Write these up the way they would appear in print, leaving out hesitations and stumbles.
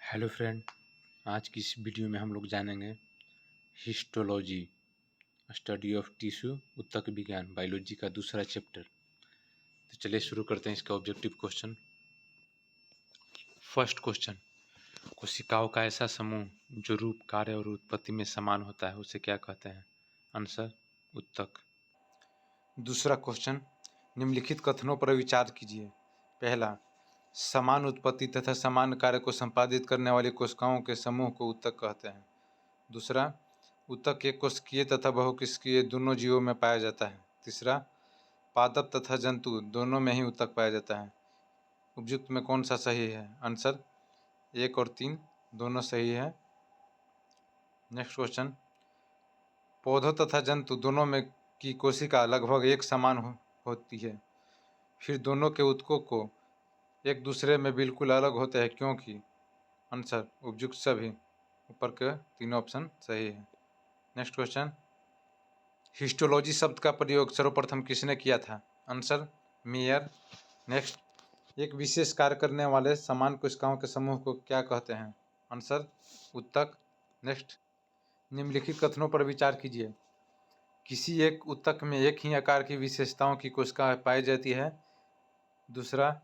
Hello friend, आज की इस वीडियो में हम लोग जानेंगे हिस्टोलॉजी, स्टडी ऑफ टिश्यू, ऊतक विज्ञान, बायोलॉजी का दूसरा चैप्टर। तो चलिए शुरू करते हैं इसका ऑब्जेक्टिव क्वेश्चन। फर्स्ट क्वेश्चन, कोशिकाओं का ऐसा समूह जो रूप, कार्य और उत्पत्ति में समान होता है उसे क्या कहते हैं? आंसर, ऊतक। दूसरा क्वेश्चन, निम्नलिखित कथनों पर विचार कीजिए। पहला, समान उत्पत्ति तथा समान कार्य को संपादित करने वाली कोशिकाओं के समूह को ऊतक कहते हैं। दूसरा, ऊतक एक कोशिकीय तथा बहुकोशिकीय दोनों जीवों में पाया जाता है। तीसरा, पादप तथा जंतु दोनों में ही ऊतक पाया जाता है। उपयुक्त में कौन सा सही है? आंसर, 1 और 3 दोनों सही है। नेक्स्ट क्वेश्चन, पौधों तथा जंतु दोनों में की कोशिका लगभग एक समान होती है, फिर दोनों के ऊतकों को एक दूसरे में बिल्कुल अलग होते हैं, क्योंकि? आंसर, उपयुक्त सभी। ऊपर के तीनों ऑप्शन सही है। नेक्स्ट क्वेश्चन, हिस्टोलॉजी शब्द का प्रयोग सर्वप्रथम किसने किया था? Answer, mayor. नेक्स्ट, एक विशेष कार्य करने वाले समान कोशिकाओं के समूह को क्या कहते हैं? आंसर, ऊतक। नेक्स्ट, निम्नलिखित कथनों पर विचार कीजिए। किसी एक ऊतक में एक ही आकार की विशेषताओं की कोशिका पाई जाती है। दूसरा,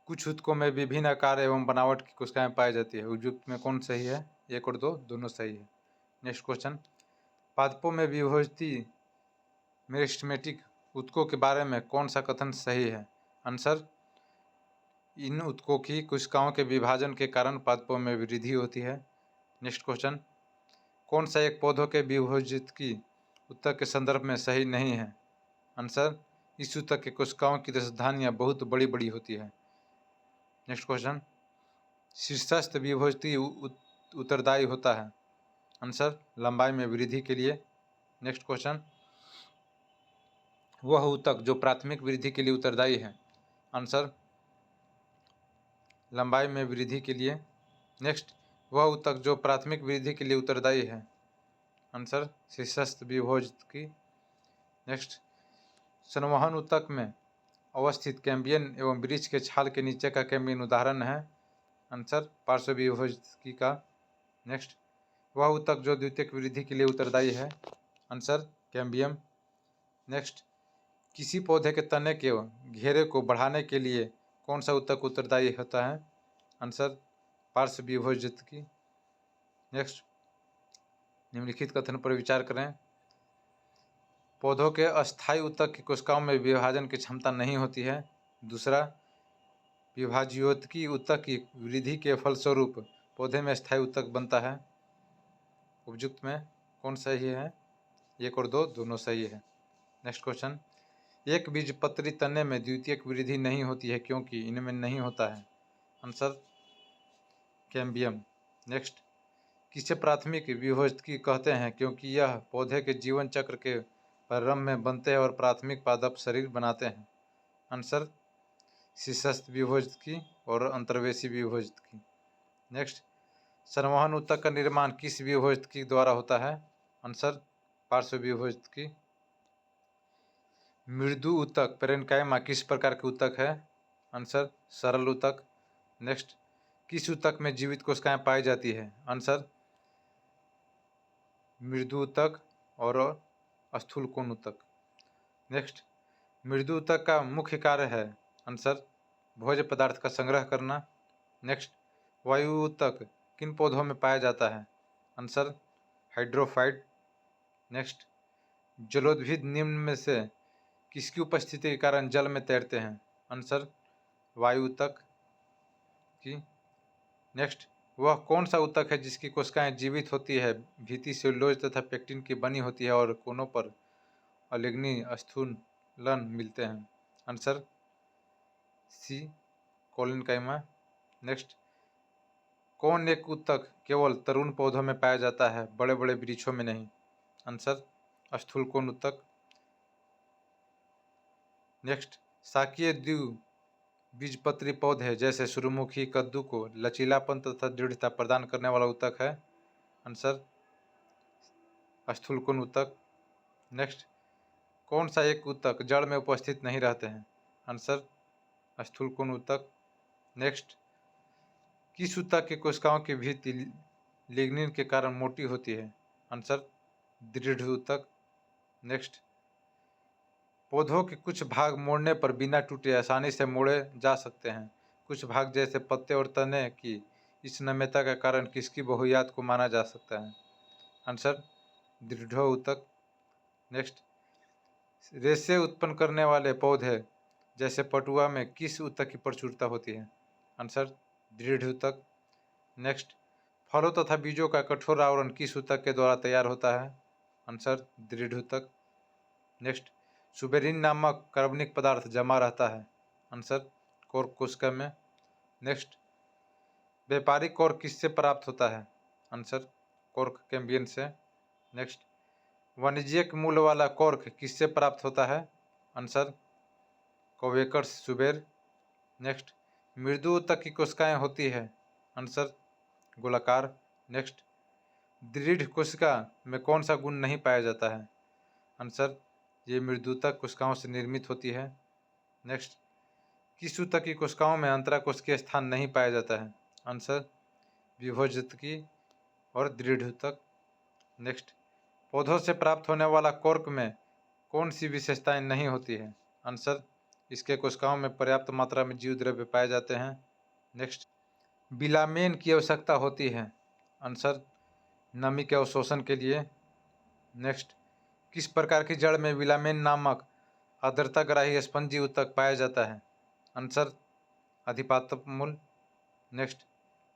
कुछ ऊतकों में विभिन्न आकार एवं बनावट की कोशिकाएं पाई जाती है। उपयुक्त में कौन सही है? 1 और 2 दोनों सही है। नेक्स्ट क्वेश्चन, पादपों में विभोजती मेरिस्टेमेटिक ऊतकों के बारे में कौन सा कथन सही है? आंसर, इन ऊतकों की कोशिकाओं के विभाजन के कारण पादपों में वृद्धि होती है। नेक्स्ट क्वेश्चन, कौन सा एक पौधों के विभोजित की ऊतक के संदर्भ में सही नहीं है? आंसर, इस ऊतक के कोशिकाओं की राजधानियाँ बहुत बड़ी बड़ी होती है। नेक्स्ट क्वेश्चन, शीर्षस्थ विभोजती उत्तरदायी होता है? आंसर, लंबाई में वृद्धि के लिए। नेक्स्ट क्वेश्चन, वह ऊतक जो प्राथमिक वृद्धि के लिए उत्तरदायी है? आंसर, लंबाई में वृद्धि के लिए। नेक्स्ट, वह ऊतक जो प्राथमिक वृद्धि के लिए उत्तरदायी है? आंसर, शीर्षस्थ विभोजित की। नेक्स्ट, संवहन ऊतक में अवस्थित कैम्बियन एवं वृक्ष के छाल के नीचे का कैम्बियन उदाहरण है? आंसर, पार्श्व विभोजित का। नेक्स्ट, वह ऊतक जो द्वितीयक वृद्धि के लिए उत्तरदायी है? Answer, cambium. नेक्स्ट, किसी पौधे के तने के घेरे को बढ़ाने के लिए कौन सा ऊतक उत्तरदायी होता है? आंसर, पार्श्व विभोजित की। नेक्स्ट, निम्नलिखित कथन पर विचार करें। पौधों के अस्थायी ऊतक की कोशिकाओं में विभाजन की क्षमता नहीं होती है। दूसरा, विभाज्योतकी ऊतक की वृद्धि के फलस्वरूप पौधे में स्थायी ऊतक बनता है। उपयुक्त में कौन सही है? 1 और 2 दोनों सही है। नेक्स्ट क्वेश्चन, एक बीजपत्री तने में द्वितीयक वृद्धि नहीं होती है क्योंकि इनमें नहीं होता है? Answer, cambium. नेक्स्ट, किसे प्राथमिक विभोजकी कहते हैं क्योंकि यह पौधे के जीवन चक्र के प्रारंभ में बनते हैं और प्राथमिक पादप शरीर बनाते हैं? आंसर, शीर्षस्थ विभोजकी और अंतर्वेशी विभोजकी। नेक्स्ट, संवहन ऊतक का निर्माण किस विभोजकी द्वारा होता है? आंसर, पार्श्व विभोजकी। मृदु ऊतक पेरेन्काइमा किस प्रकार के ऊतक है? आंसर, सरल ऊतक। नेक्स्ट, किस ऊतक में जीवित कोशिकाएं पाई जाती है? आंसर, मृदु ऊतक और स्थूलकोण ऊतक। नेक्स्ट, मृदु ऊतक का मुख्य कार्य है? आंसर, भोज्य पदार्थ का संग्रह करना। नेक्स्ट, वायु ऊतक किन पौधों में पाया जाता है? Answer, hydrophyte. नेक्स्ट, जलोद्भिद निम्न में से किसकी उपस्थिति के कारण जल में तैरते हैं? आंसर, वायु ऊतक की। नेक्स्ट, वह कौन सा ऊतक है जिसकी कोशिकाएं जीवित होती है, भित्ति सेलुलोज तथा पेक्टिन की बनी होती है और कोनों पर अलिग्नी स्थूलन मिलते हैं? आंसर, सी, कोलिनकाइमा। नेक्स्ट, कौन एक ऊतक केवल तरुण पौधों में पाया जाता है, बड़े बड़े वृक्षों में नहीं? आंसर, स्थूलकोण ऊतक। नेक्स्ट, शाकीय द्विबीजपत्री पौधे जैसे सूर्यमुखी, कद्दू को लचीलापन तथा दृढ़ता प्रदान करने वाला ऊतक है? आंसर, स्थूलकोण ऊतक। नेक्स्ट, कौन सा एक ऊतक जड़ में उपस्थित नहीं रहते हैं? आंसर, स्थूलकोण ऊतक। नेक्स्ट, किस ऊतक की कोशिकाओं की भित्ति लिग्निन के कारण मोटी होती है? आंसर दृढ़ ऊतक। नेक्स्ट, पौधों के कुछ भाग मोड़ने पर बिना टूटे आसानी से मोड़े जा सकते हैं। कुछ भाग जैसे पत्ते और तने की इस नम्यता के कारण किसकी बहुयात को माना जा सकता है? आंसर दृढ़ ऊतक। नेक्स्ट, रेशे उत्पन्न करने वाले पौधे जैसे पटुआ में किस ऊतक की प्रचुरता होती है? आंसर दृढ़ ऊतक। नेक्स्ट, फलों तथा बीजों का कठोर आवरण किस ऊतक के द्वारा तैयार होता है? आंसर दृढ़ ऊतक। नेक्स्ट, सुबेरिन नामक कार्बनिक पदार्थ जमा रहता है? आंसर कोर्क कोशिका में। नेक्स्ट, व्यापारिक कोर्क किससे प्राप्त होता है? आंसर कोर्क कैम्बियम से। नेक्स्ट, वाणिज्यिक मूल वाला कोर्क किससे प्राप्त होता है? आंसर कोवेकर्स सुबेर। नेक्स्ट, मृदु ऊतक की कोशिकाएं होती है? आंसर गोलाकार। नेक्स्ट, दृढ़ कोशिका में कौन सा गुण नहीं पाया जाता है? आंसर ये मृदुता कोशिकाओं से निर्मित होती है। नेक्स्ट, किस ऊतक की कोशिकाओं में अंतराकोशिकीय स्थान नहीं पाया जाता है? आंसर विभोजतकी और दृढ़ ऊतक। नेक्स्ट, पौधों से प्राप्त होने वाला कोर्क में कौन सी विशेषताएं नहीं होती है? आंसर इसके कोशिकाओं में पर्याप्त मात्रा में जीव द्रव्य पाए जाते हैं। नेक्स्ट, बिलामेन की आवश्यकता होती है? आंसर नमी के अवशोषण के लिए। नेक्स्ट, किस प्रकार की जड़ में विलामेन नामक आर्द्रताग्राही स्पंजी ऊतक पाया जाता है? आंसर अधिपातप मूल। नेक्स्ट,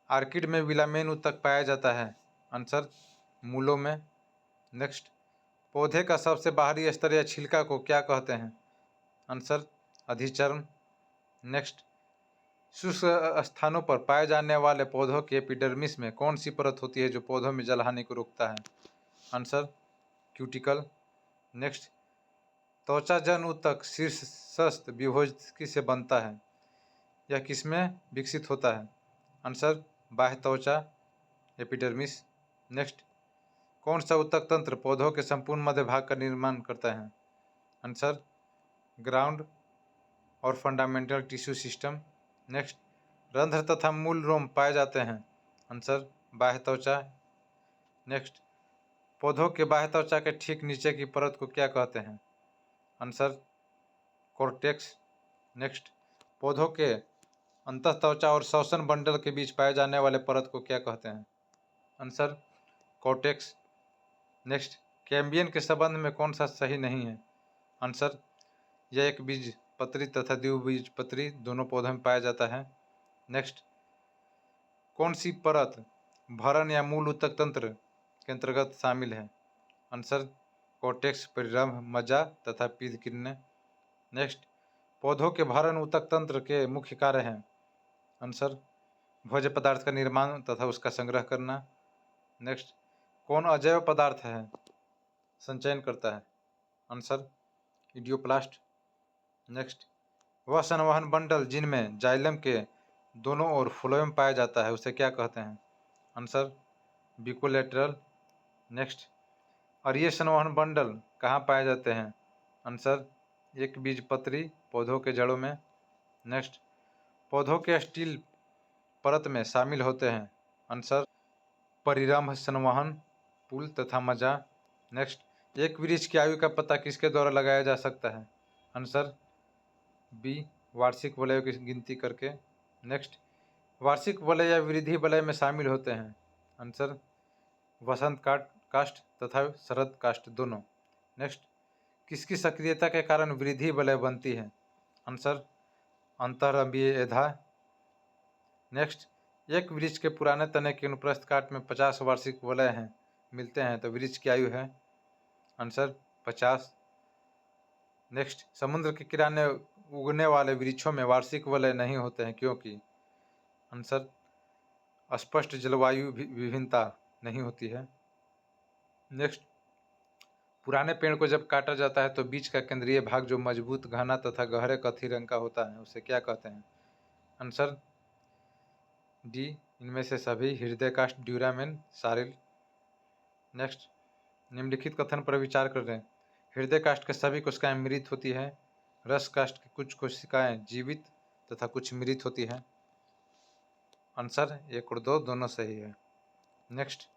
आर्किड में विलामेन ऊतक पाया जाता है? आंसर मूलों में। नेक्स्ट, पौधे का सबसे बाहरी स्तर या छिलका को क्या कहते हैं? आंसर अधिचर्म। नेक्स्ट, शुष्क स्थानों पर पाए जाने वाले पौधों के एपिडर्मिस में कौन सी परत होती है जो पौधों में जलहानि को रोकता है? Answer cuticle. नेक्स्ट, त्वचाजन ऊतक शीर्षस्थ विभोजकी से बनता है? यह किसमें विकसित होता है? आंसर बाह्य त्वचा एपिडर्मिस। नेक्स्ट, कौन सा ऊतक तंत्र पौधों के संपूर्ण मध्य भाग का निर्माण करता है? आंसर ग्राउंड और फंडामेंटल टिश्यू सिस्टम। नेक्स्ट, रंध्र तथा मूल रोम पाए जाते हैं? आंसर बाह्य त्वचा। नेक्स्ट, पौधों के बाह्य त्वचा के ठीक नीचे की परत को क्या कहते हैं? Answer cortex. नेक्स्ट, पौधों के अंतः त्वचा और श्वसन बंडल के बीच पाए जाने वाले परत को क्या कहते हैं? Answer cortex. नेक्स्ट, कैम्बियम के संबंध में कौन सा सही नहीं है? आंसर यह एक बीज पत्री तथा द्विबीज पत्री दोनों पौधों में पाया जाता है। नेक्स्ट, कौन सी परत भरण या मूल ऊतक तंत्र के अंतर्गत शामिल है? आंसर कोर्टेक्स, परिरंभ, मज्जा तथा पीध किरणें। नेक्स्ट, पौधों के भरण ऊतक तंत्र के मुख्य कार्य हैं? आंसर भोज्य पदार्थ का निर्माण तथा उसका संग्रह करना। नेक्स्ट, कौन अजैव पदार्थ है संचयन करता है? आंसर इडियोप्लास्ट। नेक्स्ट, वह संवहन बंडल जिनमें जाइलम के दोनों ओर फ्लोएम पाया जाता है उसे क्या कहते हैं? आंसर बिकोलेटरल। नेक्स्ट, और ये संवहन बंडल कहाँ पाए जाते हैं? आंसर एक बीजपत्री पौधों के जड़ों में। नेक्स्ट, पौधों के स्टील परत में शामिल होते हैं? आंसर परिरंभ, संवहन, पुल तथा मज्जा। नेक्स्ट, एक वृक्ष की आयु का पता किसके द्वारा लगाया जा सकता है? आंसर बी, वार्षिक वलयों की गिनती करके। नेक्स्ट, वार्षिक वलय या वृद्धि वलय में शामिल होते हैं? आंसर वसंत काष्ठ तथा शरद काष्ठ दोनों। नेक्स्ट, किसकी सक्रियता के कारण वृद्धि वलय बनती है? आंसर अंतरंबीय एधा। नेक्स्ट, एक वृक्ष के पुराने तने के अनुप्रस्थ काट में 50 वार्षिक वलय हैं मिलते हैं तो वृक्ष की आयु है? आंसर 50। नेक्स्ट, समुद्र के किनारे उगने वाले वृक्षों में वार्षिक वलय नहीं होते हैं क्योंकि? आंसर स्पष्ट जलवायु विभिन्नता नहीं होती है। नेक्स्ट, पुराने पेड़ को जब काटा जाता है तो बीच का केंद्रीय भाग जो मजबूत, घना तथा गहरे कथी रंग का होता है उसे क्या कहते हैं? आंसर डी, इनमें से सभी, हृदय काष्ठ, ड्यूरामेन, सारिल। नेक्स्ट, निम्नलिखित कथन पर विचार कर रहे हैं। हृदय काष्ठ के सभी कोशिकाएं मृत होती है, रस काष्ठ की कुछ कोशिकाएं जीवित तथा कुछ मृत होती है। आंसर 1 और 2 दोनों सही है। नेक्स्ट,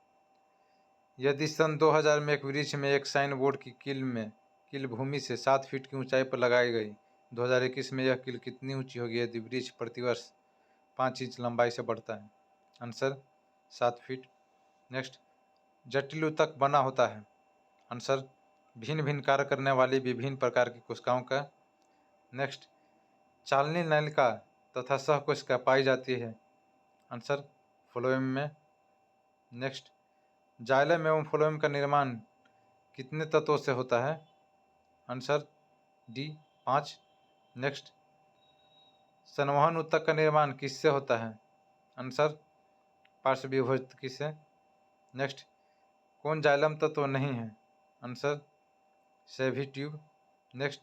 यदि सन 2000 में एक वृक्ष में एक साइन बोर्ड की कील भूमि से 7 फीट की ऊंचाई पर लगाई गई, 2021 में यह कील कितनी ऊंची होगी यदि वृक्ष प्रतिवर्ष 5 इंच लंबाई से बढ़ता है? Answer 7 feet. नेक्स्ट, जटिल ऊतक बना होता है? आंसर भिन्न भिन्न कार्य करने वाली विभिन्न प्रकार की कोशिकाओं का। नेक्स्ट, चालनी नलिका तथा सहकोशिका पाई जाती है? आंसर फ्लोएम में। नेक्स्ट, जाइलम एवं फ्लोएम का निर्माण कितने तत्वों से होता है? Answer D 5। नेक्स्ट, संवहन ऊतक का निर्माण किससे होता है? आंसर पार्श्व विभोजकी से। नेक्स्ट, कौन जाइलम तत्व नहीं है? Answer सेभी tube. नेक्स्ट,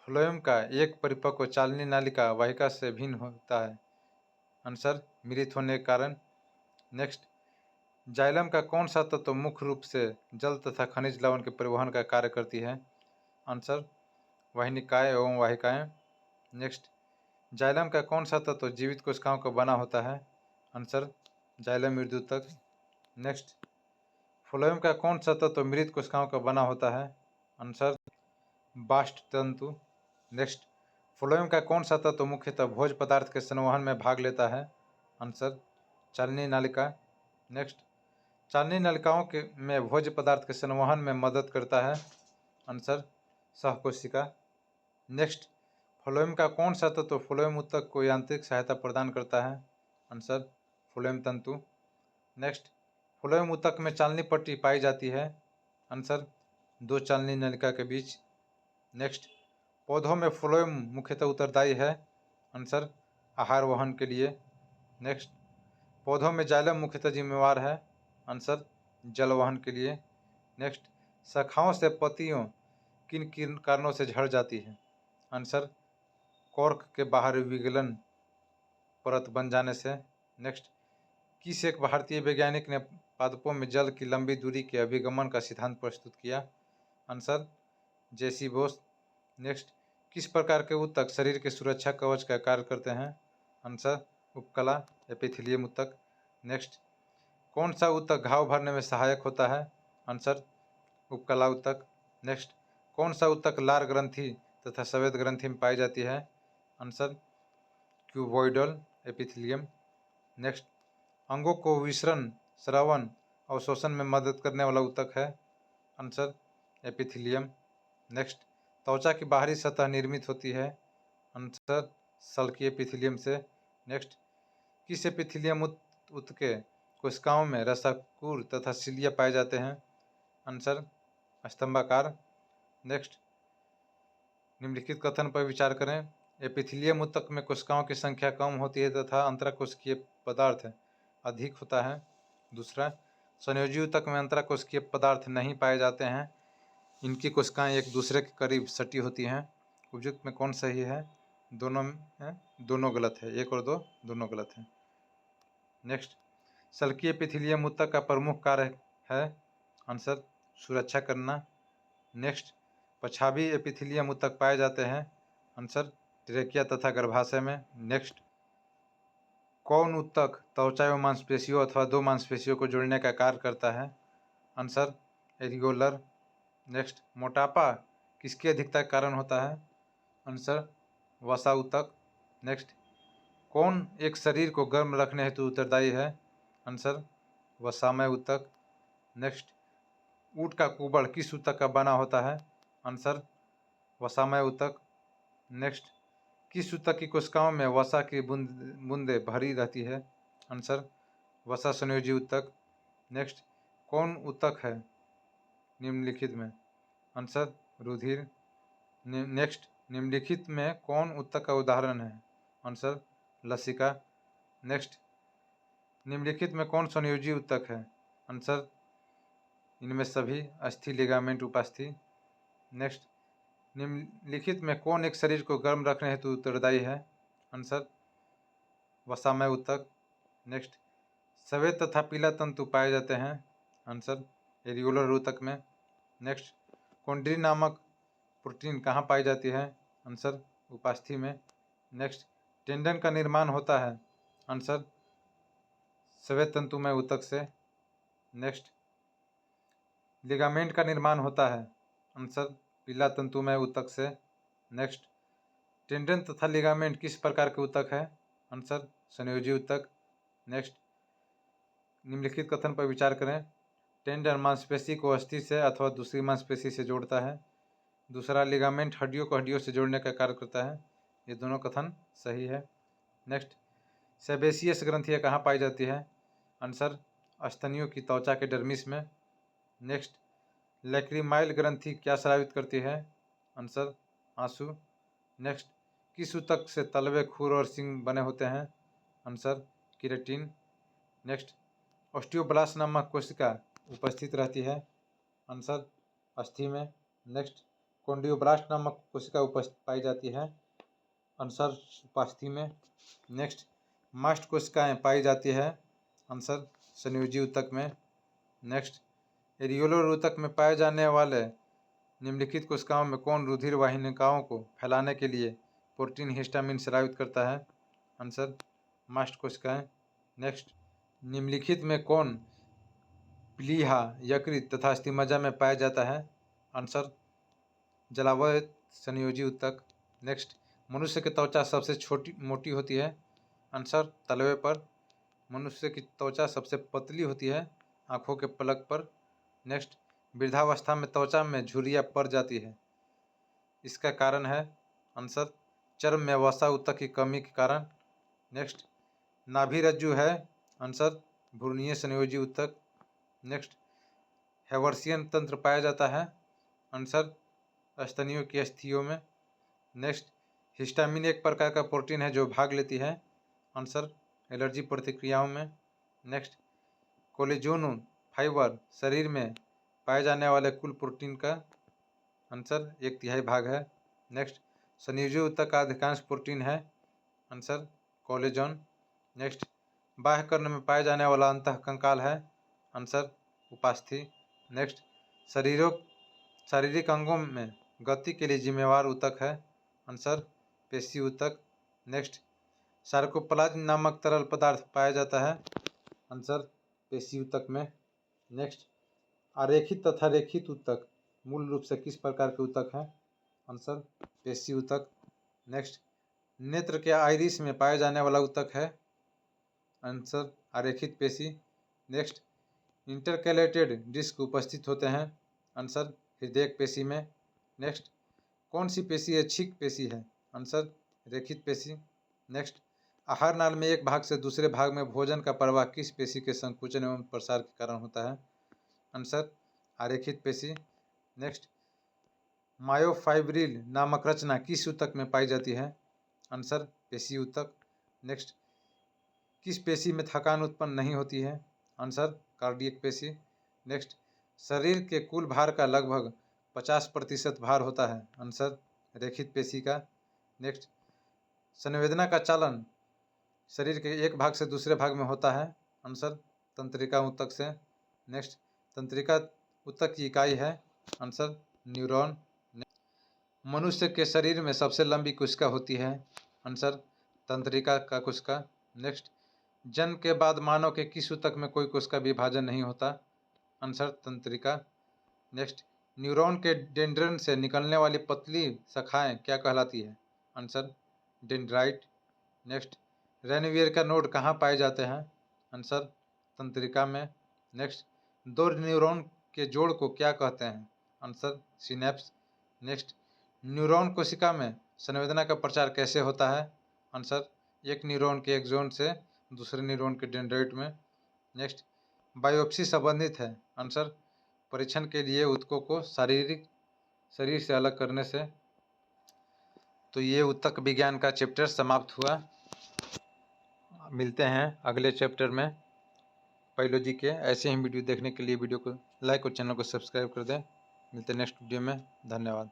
फ्लोएम का एक परिपक्व चालनी नालिका वाहिका से भिन्न होता है? आंसर मिलित होने के कारण। नेक्स्ट, जाइलम का कौन सा तत्व मुख्य रूप से जल तथा खनिज लवण के परिवहन का कार्य करती है? आंसर वाहिनिकाएं एवं वाहिकाएं। नेक्स्ट, जाइलम का कौन सा तत्व जीवित कोशिकाओं का बना होता है? आंसर जाइलम मृदुतक। नेक्स्ट, फ्लोएम का कौन सा तत्व मृत कोशिकाओं का बना होता है? आंसर बास्ट तंतु। नेक्स्ट, फ्लोएम का कौन सा तत्व मुख्यतः भोज पदार्थ के संवहन में भाग लेता है? आंसर चालनी नालिका। नेक्स्ट, चालनी नलिकाओं के में भोज्य पदार्थ के संवहन में मदद करता है? आंसर सहकोशिका। नेक्स्ट, फ्लोएम का कौन सा तत्व फ्लोएम ऊतक को यांत्रिक सहायता प्रदान करता है? आंसर फ्लोएम तंतु। नेक्स्ट, फ्लोएम ऊतक में चालनी पट्टी पाई जाती है? आंसर 2 चालनी नलिका के बीच। नेक्स्ट, पौधों में फ्लोएम मुख्यतः उत्तरदायी है? आंसर आहार वहन के लिए। नेक्स्ट, पौधों में जाइलम मुख्यतः जिम्मेवार है? आंसर जल वहन के लिए। नेक्स्ट, शाखाओं से पत्तियों किन किन कारणों से झड़ जाती है? आंसर कॉर्क के बाहर विगलन परत बन जाने से। नेक्स्ट, किस एक भारतीय वैज्ञानिक ने पादपों में जल की लंबी दूरी के अभिगमन का सिद्धांत प्रस्तुत किया? आंसर जेसी बोस। नेक्स्ट, किस प्रकार के ऊतक शरीर के सुरक्षा कवच का कार्य करते हैं? आंसर उपकला एपिथेलियम ऊतक। नेक्स्ट, कौन सा ऊतक घाव भरने में सहायक होता है? आंसर उपकला ऊतक। नेक्स्ट, कौन सा ऊतक लार ग्रंथि तथा सफेद ग्रंथि में पाई जाती है? Answer cuboidal epithelium. नेक्स्ट, अंगों को विसरण, श्रवण और शोषण में मदद करने वाला ऊतक है? Answer epithelium. नेक्स्ट, त्वचा की बाहरी सतह निर्मित होती है? आंसर सल्की एपिथेलियम से। नेक्स्ट, किस एपिथेलियम ऊतक कोशिकाओं में रसाकुर तथा सिलिया पाए जाते हैं? आंसर स्तंभाकार। नेक्स्ट, निम्नलिखित कथन पर विचार करें। एपिथेलियम ऊतक में कोशिकाओं की संख्या कम होती है तथा अंतराकोशिकीय पदार्थ अधिक होता है। दूसरा, संयोजी ऊतक में अंतराकोशिकीय पदार्थ नहीं पाए जाते हैं, इनकी कोशिकाएं एक दूसरे के करीब सटी होती हैं। उपयुक्त में कौन सही है? दोनों गलत है। 1 और 2 दोनों गलत हैं। नेक्स्ट, सल्की एपिथेलियम ऊतक का प्रमुख कार्य है? आंसर सुरक्षा करना। नेक्स्ट, पछाभी एपिथेलियम ऊतक पाए जाते हैं? आंसर ट्रेकिया तथा गर्भाशय में। नेक्स्ट, कौन ऊतक त्वचा एवं मांसपेशियों अथवा 2 मांसपेशियों को जोड़ने का कार्य करता है? आंसर एरिगोलर। नेक्स्ट, मोटापा किसकी अधिकता के कारण होता है? आंसर वसा ऊतक। नेक्स्ट, कौन एक शरीर को गर्म रखने हेतु उत्तरदायी है? आंसर वसामय ऊतक। नेक्स्ट, ऊँट का कुबड़ किस ऊतक का बना होता है? आंसर वसामय ऊतक। नेक्स्ट, किस ऊतक की कोशिकाओं में वसा की बूंदें भरी रहती है? आंसर वसा संयोजी ऊतक। नेक्स्ट, कौन ऊतक है निम्नलिखित में? आंसर रुधिर। नेक्स्ट, निम्नलिखित में कौन ऊतक का उदाहरण है? आंसर लसिका। नेक्स्ट, निम्नलिखित में कौन संयोजी ऊतक है? आंसर इनमें सभी अस्थि लिगामेंट उपास्थि। नेक्स्ट, निम्नलिखित में कौन एक शरीर को गर्म रखने हेतु उत्तरदायी है? आंसर वसामय ऊतक। नेक्स्ट, सफेद तथा पीला तंतु पाए जाते हैं? आंसर एरियोलर ऊतक में। नेक्स्ट, कॉन्ड्री नामक प्रोटीन कहाँ पाई जाती है? आंसर उपास्थि में। नेक्स्ट, टेंडन का निर्माण होता है? आंसर श्वेत तंतुमय ऊतक से। नेक्स्ट, लिगामेंट का निर्माण होता है। आंसर, पीला तंतुमय ऊतक से। नेक्स्ट, टेंडन तथा लिगामेंट किस प्रकार के ऊतक है? आंसर, संयोजी ऊतक। नेक्स्ट, निम्नलिखित कथन पर विचार करें। टेंडन मांसपेशी को अस्थि से अथवा दूसरी मांसपेशी से जोड़ता है। दूसरा, लिगामेंट हड्डियों को हड्डियों से जोड़ने का कार्य करता है। ये दोनों कथन सही है। नेक्स्ट, सेबेसियस ग्रंथियाँ कहाँ पाई जाती है? आंसर, स्तनियों की त्वचा के डर्मिस में। नेक्स्ट, लैक्रिमाइल ग्रंथि क्या स्रावित करती है? आंसर, आंसू। नेक्स्ट, किस ऊतक से तलवे, खुर और सींग बने होते हैं? Answer, keratin. नेक्स्ट, ऑस्टियोब्लास्ट नामक कोशिका उपस्थित रहती है। आंसर, अस्थि में। नेक्स्ट, कॉन्डियोब्लास्ट नामक कोशिका उपस्थित पाई जाती है। आंसर, उपास्थि में। नेक्स्ट, मास्ट कोशिकाएं पाई जाती है। आंसर, संयोजी ऊतक में। नेक्स्ट, एरियोलर ऊतक में पाए जाने वाले निम्नलिखित कोशिकाओं में कौन रुधिर वाहिनिकाओं को फैलाने के लिए प्रोटीन हिस्टामिन स्रावित करता है? आंसर, मास्ट कोशिकाएं। नेक्स्ट, निम्नलिखित में कौन प्लीहा, यकृत तथा अस्थिमज्जा में पाया जाता है? आंसर, जलावयव संयोजी ऊतक। नेक्स्ट, मनुष्य की त्वचा सबसे मोटी होती है। आंसर, तलवे पर। मनुष्य की त्वचा सबसे पतली होती है आँखों के पलक पर। नेक्स्ट, वृद्धावस्था में त्वचा में झुर्रियाँ पड़ जाती है, इसका कारण है? आंसर, चर्म में वसा ऊतक की कमी के कारण। नेक्स्ट, नाभि रज्जु है। आंसर, भ्रूणीय संयोजी ऊतक। नेक्स्ट, हेवर्सियन तंत्र पाया जाता है। आंसर, स्तनियों की अस्थियों में। नेक्स्ट, हिस्टामिन एक प्रकार का प्रोटीन है जो भाग लेती है। आंसर, एलर्जी प्रतिक्रियाओं में। नेक्स्ट, कोलेजन फाइबर शरीर में पाए जाने वाले कुल प्रोटीन का आंसर 1/3 भाग है। नेक्स्ट, संयोजी ऊतक का अधिकांश प्रोटीन है। Answer, collagen. नेक्स्ट, बाह्य कर्ण में पाए जाने वाला अंतःकंकाल है। आंसर, उपास्थि। नेक्स्ट, शारीरिक अंगों में गति के लिए जिम्मेवार ऊतक है। आंसर, पेशी ऊतक। नेक्स्ट, सार्कोप्लाज्म नामक तरल पदार्थ पाया जाता है। आंसर, पेशी ऊतक में। नेक्स्ट, आरेखित तथा रेखित ऊतक मूल रूप से किस प्रकार के ऊतक हैं? आंसर, पेशी ऊतक। नेक्स्ट, नेत्र के आइरिस में पाया जाने वाला ऊतक है। आंसर, आरेखित पेशी। नेक्स्ट, इंटरकैलेटेड डिस्क उपस्थित होते हैं। आंसर, हृदय पेशी में। नेक्स्ट, कौन सी पेशी ऐच्छिक पेशी है? आंसर, रेखित पेशी। नेक्स्ट, आहार नाल में एक भाग से दूसरे भाग में भोजन का प्रवाह किस पेशी के संकुचन एवं प्रसार के कारण होता है? आंसर, आरेखित पेशी। नेक्स्ट, मायोफाइब्रिल नामक रचना किस ऊतक में पाई जाती है? आंसर, पेशी ऊतक। नेक्स्ट, किस पेशी में थकान उत्पन्न नहीं होती है? आंसर, कार्डियक पेशी। नेक्स्ट, शरीर के कुल भार का लगभग 50% भार होता है। आंसर, रेखित पेशी का। नेक्स्ट, संवेदना का चालन शरीर के एक भाग से दूसरे भाग में होता है। आंसर, तंत्रिका ऊतक से। नेक्स्ट, तंत्रिका ऊतक की इकाई है। Answer, neuron. मनुष्य के शरीर में सबसे लंबी कोशिका होती है। आंसर, तंत्रिका का कोशिका। नेक्स्ट, जन्म के बाद मानव के किस ऊतक में कोई कोशिका विभाजन नहीं होता? आंसर, तंत्रिका। नेक्स्ट, न्यूरॉन के डेंड्रन से निकलने वाली पतली शाखाएं क्या कहलाती है? Answer, dendrite. नेक्स्ट, रेनवियर का नोड कहाँ पाए जाते हैं? आंसर, तंत्रिका में। नेक्स्ट, दो न्यूरॉन के जोड़ को क्या कहते हैं? Answer, synapse. नेक्स्ट, न्यूरॉन कोशिका में संवेदना का प्रचार कैसे होता है? आंसर, एक न्यूरॉन के एक्सोन से दूसरे न्यूरॉन के डेंड्राइट में। नेक्स्ट, बायोप्सी संबंधित है। आंसर, परीक्षण के लिए ऊतकों को शरीर से अलग करने से। तो ये ऊतक विज्ञान का चैप्टर समाप्त हुआ। मिलते हैं अगले चैप्टर में बायोलॉजी के। ऐसे ही वीडियो देखने के लिए वीडियो को लाइक और चैनल को सब्सक्राइब कर दें। मिलते हैं नेक्स्ट वीडियो में। धन्यवाद।